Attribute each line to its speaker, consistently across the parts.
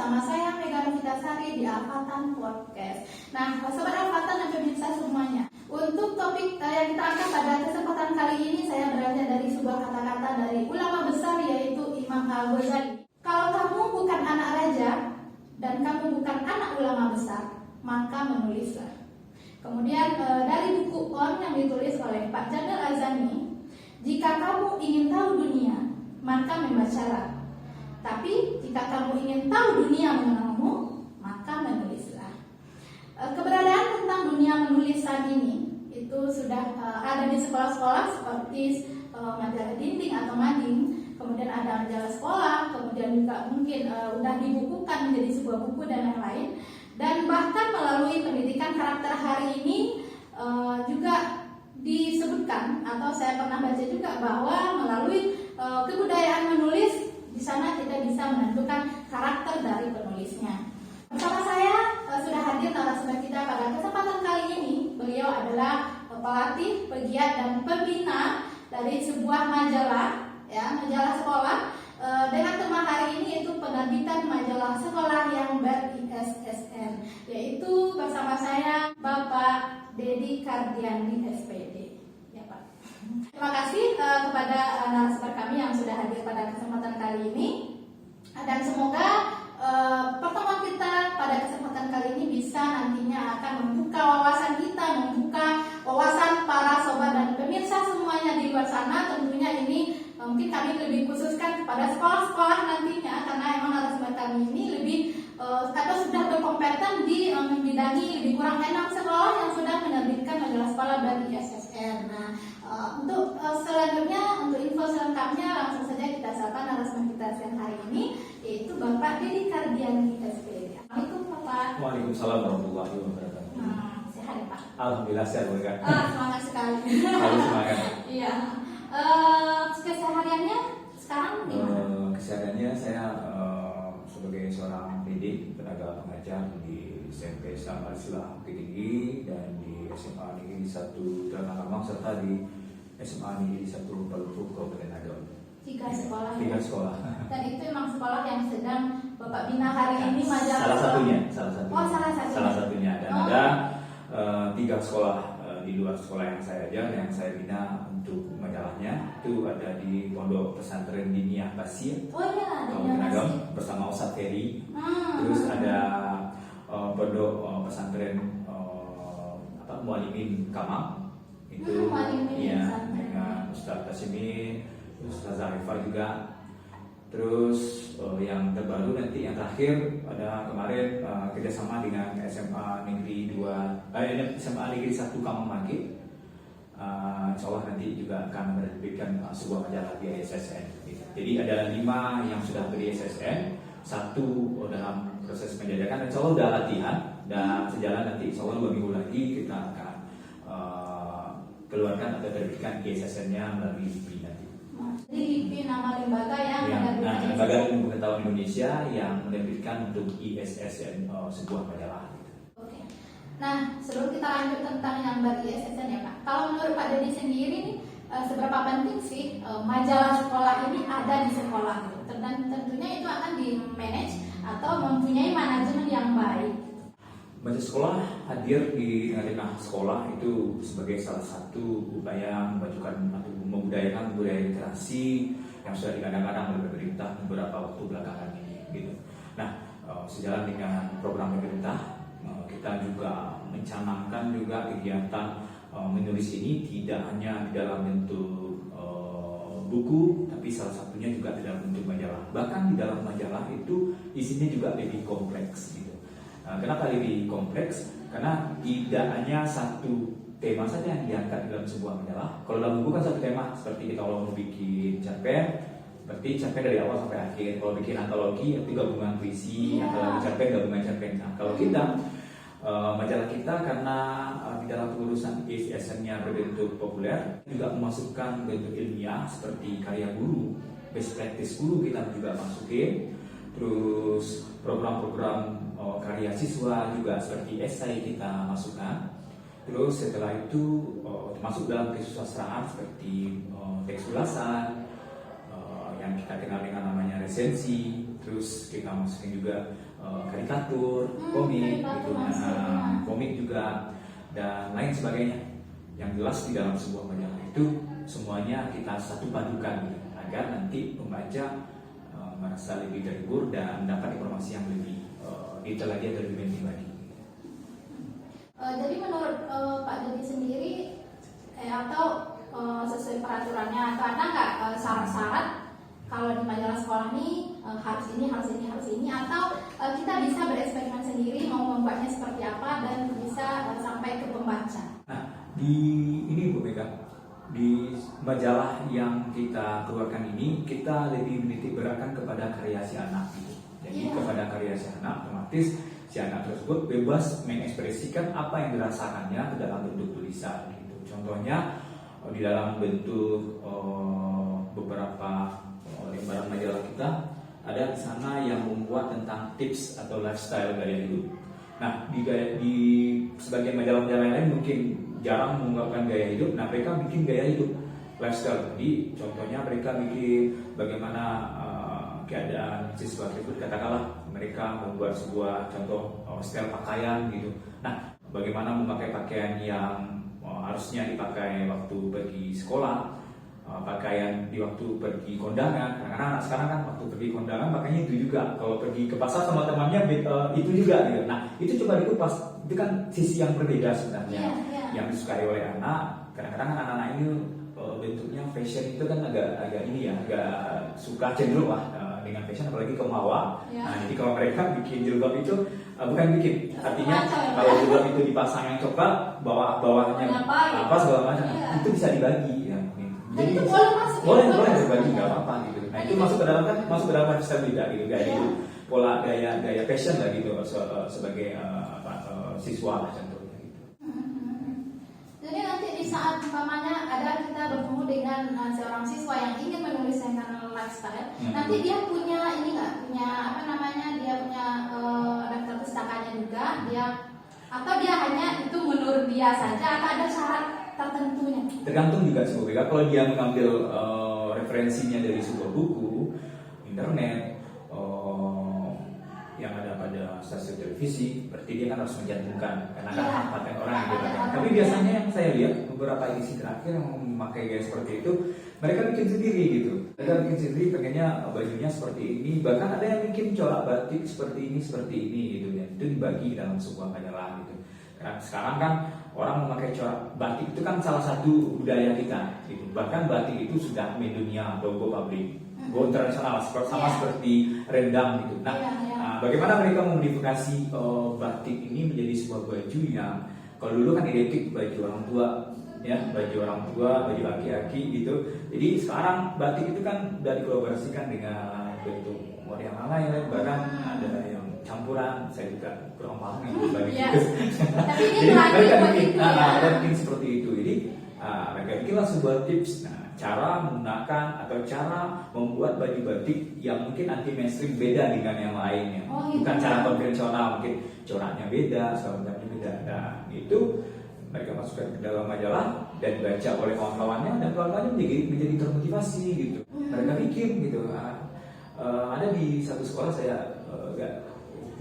Speaker 1: bersama saya Mega Novitasari di Alfatan Podcast. Nah, sobat Alfatan dan pemirsa semuanya, untuk topik yang kita angkat pada kesempatan kali ini saya belajar dari sebuah kata-kata dari ulama besar yaitu Imam Al-Ghazali. Kalau kamu bukan anak raja dan kamu bukan anak ulama besar, maka menulislah. Kemudian dari buku On yang ditulis oleh Pak Jamil Azani, jika kamu ingin tahu dunia, maka membacalah. Tapi jika kamu ingin tahu dunia mengenalmu, maka menulislah. Keberadaan tentang dunia menulisan ini itu sudah ada di sekolah-sekolah seperti majalah dinding atau mading. Kemudian ada majalah sekolah, kemudian juga mungkin sudah dibukukan menjadi sebuah buku dan lain-lain. Dan bahkan melalui pendidikan karakter hari ini juga disebutkan atau saya pernah baca juga bahwa melalui kebudayaan menulis di sana kita bisa menentukan karakter dari penulisnya. Bersama saya sudah hadir narasumber kita pada kesempatan kali ini. Beliau adalah pelatih, pegiat dan pembina dari sebuah majalah, ya, majalah sekolah. Dengan tema hari ini yaitu penerbitan majalah sekolah yang ber-ISSN, yaitu bersama saya Bapak Dedi Kardiandi SPD. Ya Pak. Terima kasih kepada narasumber kami yang sudah hadir pada kesempatan kali ini, dan semoga pertemuan kita pada kesempatan kali ini bisa nantinya akan membuka wawasan kita, membuka wawasan para sobat dan pemirsa semuanya di luar sana. Tentunya ini mungkin kami lebih khususkan kepada sekolah-sekolah nantinya, karena emang narasumber kami ini lebih atau sudah berkompeten di membidangi lebih kurang 6 sekolah yang sudah menerbitkan majalah sekolah bagi ISSN. Nah, untuk selanjutnya, untuk info selengkapnya langsung saja kita sapa narasumber kita siang hari ini, yaitu Bapak Dedi Kardiandi SPD. Assalamualaikum Bapak.
Speaker 2: Waalaikumsalam warahmatullahi wabarakatuh.
Speaker 1: Sehat ya Pak?
Speaker 2: Alhamdulillah sehat Bapak.
Speaker 1: Semangat sekali.
Speaker 2: Harus semangat.
Speaker 1: Iya. Kesehariannya sekarang gimana?
Speaker 2: Kesehariannya saya sebagai seorang pendidik, tenaga pengajar di SMP Islam Al-Islah Bukit Tinggi dan di SMA Negeri 1 Terangamang serta di SMA Negeri 1 Balukuk Kabupaten Agam.
Speaker 1: 3 sekolah.
Speaker 2: 3 sekolah.
Speaker 1: Dan itu memang sekolah yang sedang Bapak bina hari ini majalah.
Speaker 2: Salah satunya.
Speaker 1: Oh, salah satunya.
Speaker 2: Dan ada 3 sekolah di luar sekolah yang saya ajar, yang saya bina untuk majalahnya itu ada di Pondok Pesantren Diniyah Basir,
Speaker 1: Diniyah
Speaker 2: Agam bersama Ustaz Ferry. Terus ada Pondok Pesantren Mualimin Kamang itu ya dengan Ustaz Tasimi, Ustaz Zarifah juga. Terus yang terbaru nanti yang terakhir pada kemarin kerjasama dengan SMA Negeri 2 SMA Negeri 1 Kamang Mangke. Insya Allah nanti juga akan menerbitkan sebuah majalah di ISSN. Jadi ada 5 yang sudah di ISSN, 1 dalam proses penjajakan. Insya Allah sudah latihan dan sejalan nanti Insya Allah 2 minggu lagi kita akan keluarkan atau terbitkan ISSN-nya melalui LIPI nanti.
Speaker 1: Jadi LIPI nama lembaga yang
Speaker 2: lembaga ilmu pengetahuan Indonesia yang menerbitkan untuk ISSN sebuah majalah.
Speaker 1: Oke. Nah, sebelum kita lanjut tentang yang ber-ISSN ya Pak, kalau menurut Pak Dedi sendiri nih, seberapa penting sih majalah sekolah ini ada di sekolah? Dan tentunya itu akan di-manage atau mempunyai manajemen yang baik.
Speaker 2: Majalah sekolah hadir di tengah-tengah sekolah itu sebagai salah satu upaya memajukan atau membudayakan budaya literasi yang sudah digadang-gadang oleh pemerintah beberapa waktu belakangan ini, gitu. Nah, sejalan dengan program pemerintah, kita juga mencanangkan juga kegiatan menulis ini tidak hanya di dalam bentuk buku, tapi salah satunya juga di dalam bentuk majalah. Bahkan di dalam majalah itu isinya juga lebih kompleks, gitu. Kenapa lebih kompleks? Karena tidak hanya satu tema saja yang diangkat dalam sebuah majalah. Kalau dalam buku kan satu tema, seperti kita kalau mau bikin cerpen, berarti cerpen dari awal sampai akhir. Kalau bikin antologi itu gabungan puisi, antologi cerpen, gabungan cerpen. Nah, kalau kita majalah kita karena di dalam pengurusan ISSN-nya berbentuk populer, juga memasukkan bentuk ilmiah seperti karya guru, best practice guru kita juga masukin. Terus program-program karya siswa juga seperti esai kita masukkan. Terus setelah itu termasuk dalam kesusastraan seperti teks ulasan yang kita kenal dengan namanya resensi. Terus kita masukin juga karikatur, komik, gitu,
Speaker 1: maksudnya.
Speaker 2: komik juga dan lain sebagainya. Yang jelas di dalam sebuah majalah itu semuanya kita satu padukan gitu, agar nanti pembaca merasa lebih terhibur dan dapat informasi yang lebih detail lagi atau lebih penting lagi.
Speaker 1: Jadi menurut Pak Dedi sendiri atau sesuai peraturannya atau ada nggak syarat-syarat kalau di majalah sekolah ini harus ini atau kita bisa bereksperimen sendiri mau membuatnya seperti apa dan bisa sampai ke pembaca.
Speaker 2: Nah, di ini Bu Mega, di majalah yang kita keluarkan ini kita lebih menitik beratkan kepada karya si anak gitu. Jadi kepada karya si anak, otomatis si anak tersebut bebas mengekspresikan apa yang dirasakannya ke dalam bentuk tulisan gitu. Contohnya di dalam bentuk beberapa lembaran majalah kita ada di sana yang membuat tentang tips atau lifestyle gaya hidup. Nah, di sebagian majalah-majalah lain mungkin jarang mengungkapkan gaya hidup. Nah, mereka bikin gaya hidup lifestyle. Jadi contohnya mereka bikin bagaimana keadaan siswa tersebut, katakanlah mereka membuat sebuah contoh style pakaian gitu. Nah, bagaimana memakai pakaian yang harusnya dipakai waktu pergi sekolah, pakaian di waktu pergi kondangan. Karena anak sekarang kan waktu pergi kondangan makanya itu juga. Kalau pergi ke pasar sama temannya itu juga gitu. Nah, itu coba dikupas. Itu kan sisi yang berbeda sebenarnya yang disukai oleh anak. Kadang-kadang anak-anak ini bentuknya fashion itu kan agak ini ya, agak suka cenderung lah dengan fashion, apalagi kaum hawa. Nah, jadi kalau mereka bikin jilbab itu bukan bikin, artinya kalau jilbab itu dipasang yang coklat, bawahnya apa segala macam, itu bisa dibagi ya. Jadi
Speaker 1: itu
Speaker 2: boleh berbagi, nggak apa-apa gitu. Nah, itu masuk ke dalam lifestyle beda gitu, gaya hidup, pola gaya fashion lah gitu sebagai siswa lah contohnya gitu.
Speaker 1: Jadi nanti di saat umpamanya ada kita bertemu dengan seorang siswa yang ingin menuliskan lifestyle, nanti dia punya ini nggak, punya apa namanya, dia punya daftar pustakanya juga, dia atau dia hanya itu menurut dia saja atau ada syarat tertentunya?
Speaker 2: Tergantung juga sih Bu Beka. Kalau dia mengambil referensinya dari sebuah buku, internet, yang ada pada stasiun televisi, berarti dia kan harus mencantumkan karena kan paten orang yang dipakai. Tapi biasanya yang saya lihat beberapa edisi terakhir yang memakai gaya seperti itu, mereka bikin sendiri gitu. Mereka bikin sendiri, pengennya bajunya seperti ini. Bahkan ada yang bikin corak batik seperti ini gitu ya. Itu dibagi dalam sebuah majalah gitu. Karena sekarang kan orang memakai corak batik itu kan salah satu budaya kita gitu. Bahkan batik itu sudah mendunia logo pabrik, go internasional seperti rendang gitu. Nah, bagaimana mereka memodifikasi batik ini menjadi sebuah baju yang kalau dulu kan identik baju orang tua, ya, baju orang tua, baju aki-aki gitu. Jadi sekarang batik itu kan sudah dikolaborasikan dengan bentuk model yang lain, bahkan ada yang campuran. Saya juga kurang paham gitu batik itu. Jadi mereka bikin seperti itu. Jadi mereka bikinlah sebuah tips. Nah, cara menggunakan atau cara membuat baju batik yang mungkin anti mainstream beda dengan yang lainnya. Bukan cara konvensional, mungkin coraknya beda, segala beda. Nah, itu mereka masukkan ke dalam majalah dan dibaca oleh kawan-kawannya, dan kawan-kawannya menjadi termotivasi gitu. Mereka bikin gitu. Ada di satu sekolah saya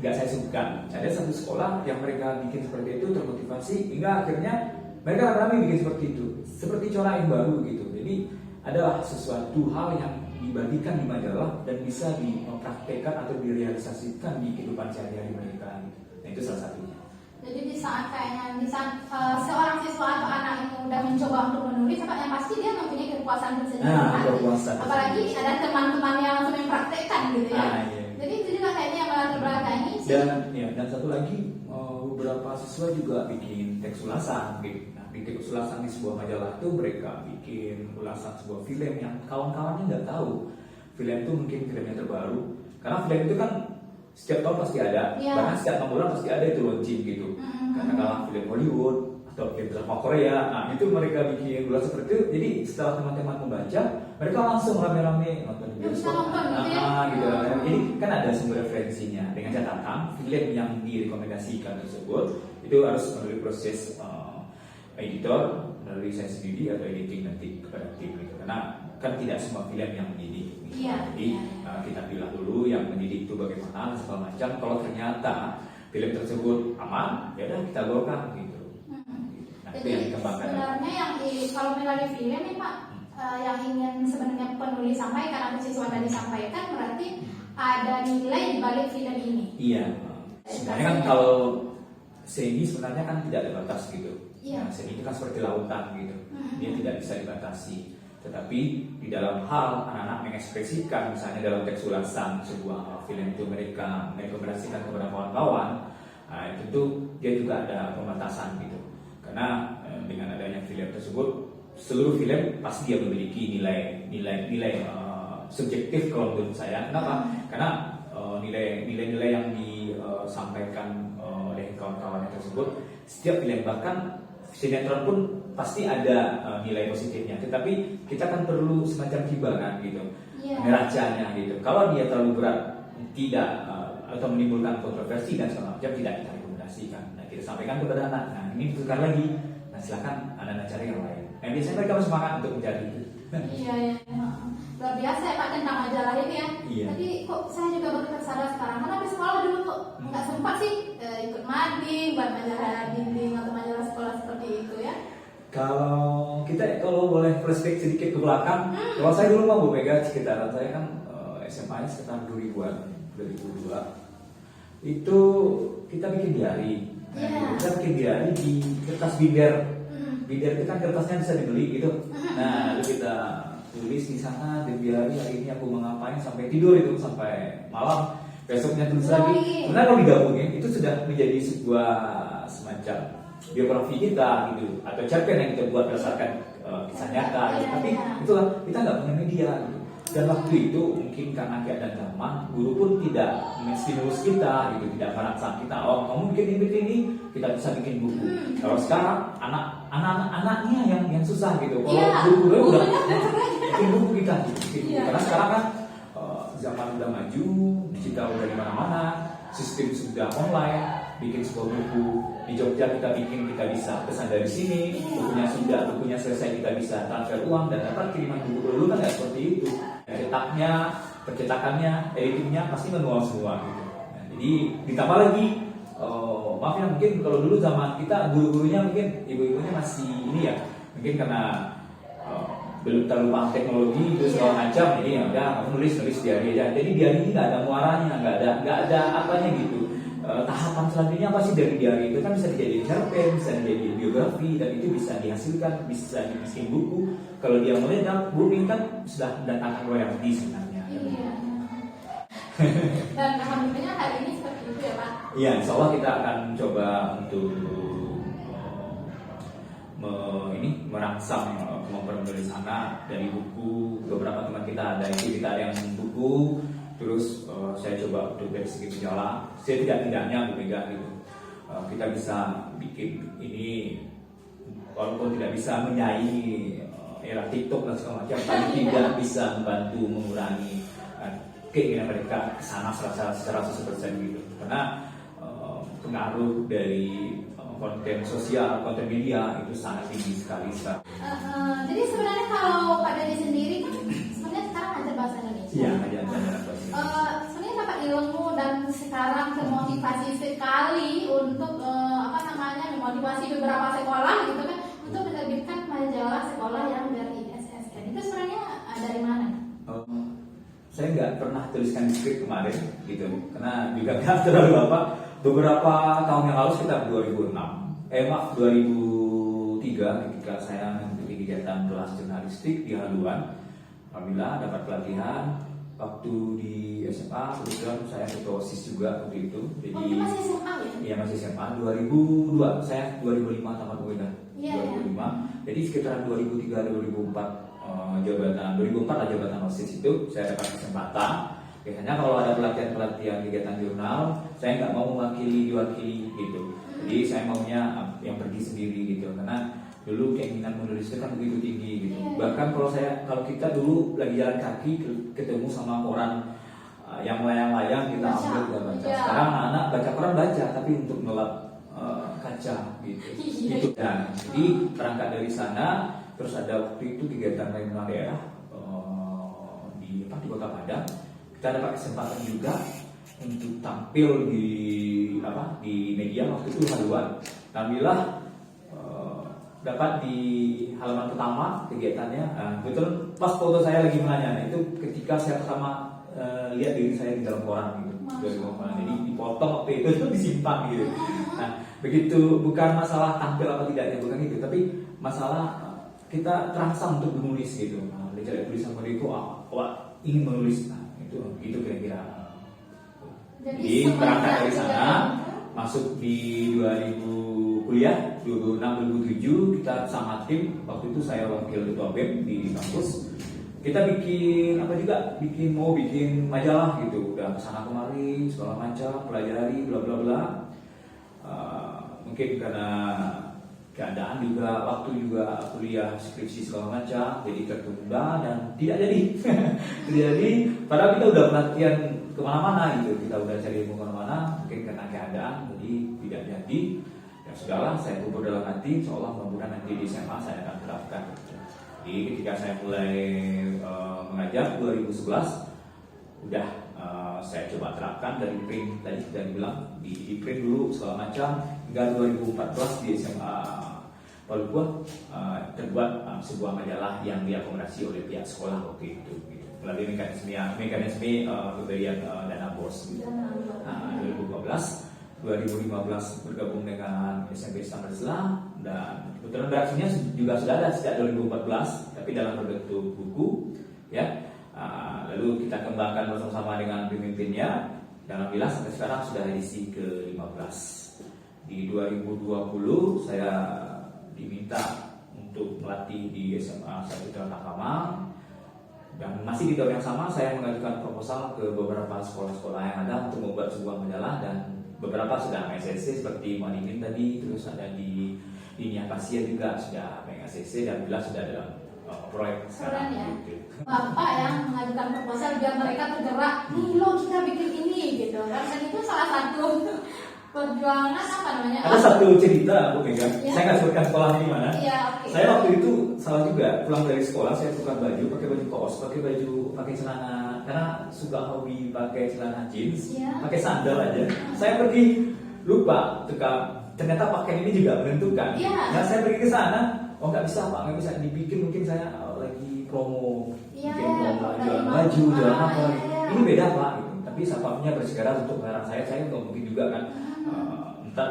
Speaker 2: nggak saya sebutkan. Ada satu sekolah yang mereka bikin seperti itu, termotivasi hingga akhirnya mereka rame-rame bikin seperti itu, seperti corak yang baru gitu. Jadi adalah sesuatu hal yang dibagikan di majalah dan bisa dipraktekkan atau direalisasikan di kehidupan sehari-hari mereka gitu. Nah, itu salah satunya.
Speaker 1: Jadi di saat seorang siswa atau anak yang udah mencoba untuk menulis, yang pasti dia mempunyai kepuasan tersendiri. Apalagi ada teman-teman yang langsung mempraktekkan gitu ya. Jadi itu juga kayaknya yang melatar belakangi sih.
Speaker 2: Dan satu lagi, beberapa siswa juga bikin teks ulasan gitu. Nah, di teks ulasan di sebuah majalah itu mereka bikin ulasan sebuah film yang kawan-kawannya nggak tahu. Film itu mungkin filmnya terbaru, karena film itu kan setiap tahun pasti ada, bahkan setiap 6 bulan pasti ada itu launching gitu. Katakanlah film Hollywood atau film drama Korea, nah itu mereka bikin ulasan seperti itu. Jadi setelah teman-teman membaca, mereka langsung rame-rame nonton di bioskop. Gitu. Jadi kan ada sumber referensinya, dengan catatan film yang direkomendasikan tersebut itu harus melalui proses editor, melalui saya sendiri atau editing nanti kepada tim gitu. Karena kan tidak semua film yang mendidik gitu.
Speaker 1: Iya,
Speaker 2: Jadi kita pilih dulu yang mendidik itu bagaimana segala macam. Kalau ternyata film tersebut aman, ya udah kita golkan gitu. Nah, itu yang
Speaker 1: Jadi
Speaker 2: dikembangkan.
Speaker 1: sebenarnya yang kalau melalui film nih Pak, yang ingin sebenarnya penulis sampaikan atau siswa tadi sampaikan berarti ada nilai di balik film ini.
Speaker 2: Iya. Sebenarnya kan kalau seni sebenarnya kan tidak ada batas gitu.
Speaker 1: Iya.
Speaker 2: Nah, seni itu kan seperti lautan gitu. Dia tidak bisa dibatasi. Tetapi di dalam hal anak-anak mengekspresikan, misalnya dalam teks ulasan sebuah film itu mereka merekomendasikan kepada kawan-kawan, nah, itu tuh dia juga ada pembatasan gitu. Karena dengan adanya film tersebut, seluruh film pasti dia memiliki nilai subjektif kalau menurut saya. Kenapa? Karena nilai-nilai yang disampaikan oleh kawan-kawan tersebut, setiap film bahkan sinetron pun pasti ada nilai positifnya. Tetapi kita kan perlu semacam hiburan gitu, neracanya gitu. Kalau dia terlalu berat, tidak atau menimbulkan kontroversi dan segala macam, tidak kita rekomendasikan. Nah, kita sampaikan kepada anak. Nah, ini ditukar lagi. Nah, silakan anak-anak cari yang lain. Nah, biasanya mereka semangat untuk mencari itu.
Speaker 1: Iya. Luar biasa ya Pak tentang majalah ini ya.
Speaker 2: Iya.
Speaker 1: Tapi kok saya juga baru tersadar sekarang. Karena di sekolah dulu tuh nggak sempat sih ikut mading, buat majalah dinding atau majalah sekolah seperti itu ya.
Speaker 2: Kalau boleh flashback sedikit ke belakang, kalau saya dulu mau Bu Mega sekitaran saya kan SMA-nya sekitar 2000-an, 2002. Itu kita bikin diary. Nah, kita bikin diary di kertas binder. Binder itu kan kertasnya bisa dibeli gitu. Nah, lalu kita tulis di sana di diary, hari ini aku mau ngapain sampai tidur itu, sampai malam. Besoknya tulis lagi. Sebenarnya kalau digabungin itu sudah menjadi sebuah semacam biografi kita gitu, atau cerpen yang kita buat berdasarkan kisah nyata gitu. Tapi itulah, kita nggak punya media gitu. Dan waktu itu mungkin karena keadaan zaman, guru pun tidak menstimulus kita gitu, tidak merangsang kita, oh kamu bikin ini, kita bisa bikin buku. Kalau sekarang anak-anaknya yang susah gitu. Kalau guru udah bikin buku kita gitu. Karena sekarang kan zaman udah maju, digital udah di mana-mana, sistem sudah online. Bikin sebuah buku di Jogja kita bisa pesan dari sini, bukunya selesai kita bisa transfer uang dan dapat kiriman buku. Dulu kan nggak seperti itu. Percetakannya, editingnya pasti manual semua gitu. Nah, jadi ditambah lagi, maaf ya mungkin kalau dulu zaman kita guru-gurunya mungkin ibu-ibunya masih ini ya, mungkin karena belum terlalu paham teknologi itu segala macam, jadi ya udah kamu nulis diary aja. Jadi diary ini nggak ada muaranya, nggak ada apanya gitu. Tahapan selanjutnya apa sih dari diary itu kan bisa dijadiin cerpen, bisa dijadiin biografi, dan itu bisa dihasilkan, bisa dibikin buku. Kalau dia meledak, booming kan sudah mendatangkan royalti sebenarnya.
Speaker 1: Iya. Dan alhamdulillah hari ini seperti itu ya Pak.
Speaker 2: Iya, insya Allah kita akan coba untuk merangsang kemampuan menulis anak dari buku. Beberapa teman kita ada yang buku. Terus saya coba untuk dari segi majalah, saya tidaknya Bu Mega gitu, kita bisa bikin ini walaupun tidak bisa menyaingi era TikTok dan segala macam, tapi tidak bisa membantu mengurangi keinginan mereka ke sana secara 100% gitu. Karena pengaruh dari konten sosial, konten media itu sangat tinggi sekali.
Speaker 1: Jadi sebenarnya kalau Pak Dedi sendiri kan sebenarnya sekarang ajar bahasa Indonesia.
Speaker 2: Iya, ajar bahasa Indonesia.
Speaker 1: Sebenarnya dapat ilmu dan sekarang termotivasi sekali untuk memotivasi beberapa sekolah gitu kan untuk menerbitkan majalah sekolah yang dari SSN. Itu sebenarnya dari mana?
Speaker 2: Saya nggak pernah tuliskan di skrip kemarin gitu, karena juga nggak terlalu apa. Beberapa tahun yang lalu sekitar 2003 ketika saya mengikuti kegiatan kelas jurnalistik di Haluan, alhamdulillah dapat pelatihan. Waktu di SMA kebetulan saya ketua OSIS juga waktu itu. Jadi
Speaker 1: masih SMA ya?
Speaker 2: Iya masih SMA. 2002, saya 2005 tamat UIN. 2005. Jadi sekitaran 2003-2004 2004 lah jabatan OSIS itu saya dapat kesempatan. Biasanya kalau ada pelatihan kegiatan jurnal, saya nggak mau diwakili gitu. Jadi saya maunya yang pergi sendiri gitu, karena dulu keinginan menulis itu kan begitu tinggi gitu. Bahkan kalau kita dulu lagi jalan kaki ketemu sama koran yang layang-layang kita ambil kita baca. Sekarang anak baca koran baca, tapi untuk ngelap kaca gitu. Gitu. Dan jadi berangkat dari sana, terus ada waktu itu kegiatan regional daerah depan di Kota Padang. Kita dapat kesempatan juga untuk tampil di media waktu itu haluan. Alhamdulillah dapat di halaman pertama kegiatannya. Betul pas foto saya lagi menanya, itu ketika saya pertama lihat diri saya di dalam koran gitu. Jadi dipotong waktu itu disimpan gitu. Nah, begitu bukan masalah tampil apa tidaknya, bukan itu, tapi masalah kita terangsang untuk menulis gitu. Dari tulisan seperti itu, ingin menulis, itu kira-kira. Jadi berangkat dari sana, masuk di 2000 kuliah 2006-2007 kita sama tim. Waktu itu saya wakil ketua BEM di kampus. Kita bikin bikin majalah gitu, udah kesana kemari segala macam, pelajari bla bla bla. Mungkin karena keadaan juga, waktu juga kuliah skripsi segala macam, jadi tertunda dan tidak jadi. Tidak jadi. Padahal kita udah pelatihan kemana-mana gitu, kita udah cari ilmu kemana-mana, mungkin karena keadaan jadi tidak jadi. Ya sudahlah, saya kubur dalam hati, seolah mudah-mudahan nanti di SMA saya akan terapkan. Jadi ketika saya mulai mengajar 2011, udah saya coba terapkan dari print, tadi sudah dibilang di print dulu segala macam, hingga 2014 di SMA Palubuah terbuat sebuah majalah yang diakomodasi oleh pihak sekolah waktu itu gitu. Melalui mekanisme pemberian dana BOS gitu. 2015 bergabung dengan SMP Standar Islam, dan kebetulan reaksinya juga sudah ada sejak 2014 tapi dalam berbentuk buku ya. Lalu kita kembangkan bersama-sama dengan pemimpinnya, dan alhamdulillah sampai sekarang sudah edisi ke-15. Di 2020 saya diminta untuk melatih di SMA 1 Jalan Kamang, dan masih di tahun yang sama saya mengajukan proposal ke beberapa sekolah-sekolah yang ada untuk membuat sebuah majalah, dan beberapa sudah MSCC seperti Manimin tadi, terus ada di Linia Kasia juga sudah MSCC, dan bila sudah dalam proyek sekarang
Speaker 1: ya.
Speaker 2: gitu.
Speaker 1: Bapak yang mengajukan proposal biar mereka tergerak, nih lo kita bikin ini gitu. Dan itu salah satu perjuangan apa namanya?
Speaker 2: Ada satu cerita Bu Mega,
Speaker 1: Ya.
Speaker 2: saya nggak sebutkan sekolahnya di mana.
Speaker 1: Iya, oke.
Speaker 2: Saya waktu itu salah juga, pulang dari sekolah saya tukar baju, pakai baju kaos, pakai celana, karena suka hobi pakai celana jeans,
Speaker 1: Ya.
Speaker 2: pakai sandal aja. Saya pergi lupa, ternyata pakaian ini juga menentukan.
Speaker 1: Ya.
Speaker 2: Nah saya pergi ke sana, nggak bisa Pak, nggak bisa dipikir, mungkin saya lagi promo,
Speaker 1: Ya,
Speaker 2: bikin promo
Speaker 1: dari
Speaker 2: jualan
Speaker 1: mana?
Speaker 2: baju, jualan apa,
Speaker 1: Ya.
Speaker 2: ini beda Pak. Gitu. Tapi satpamnya bersikeras untuk melarang saya nggak mungkin juga kan. Ntar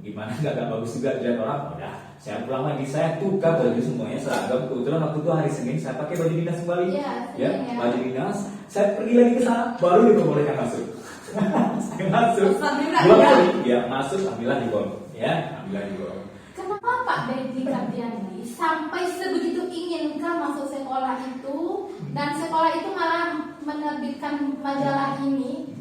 Speaker 2: gimana nggak bagus juga dilihat orang. Udah, saya pulang lagi, saya tukar baju semuanya seragam. Kebetulan waktu itu hari Senin saya pakai baju dinas kembali.
Speaker 1: Iya,
Speaker 2: Ya,
Speaker 1: Senin, ya.
Speaker 2: baju dinas. Saya pergi lagi ke sana, baru diperbolehkan masuk. Saya masuk.
Speaker 1: Alhamdulillah,
Speaker 2: Dua
Speaker 1: ya.
Speaker 2: kali, ya masuk, alhamdulillah di gol. Ya, alhamdulillah di gol.
Speaker 1: Kenapa Pak Dedi Kardiani sampai sebegitu inginkan masuk sekolah itu, dan sekolah itu malah menerbitkan majalah ini?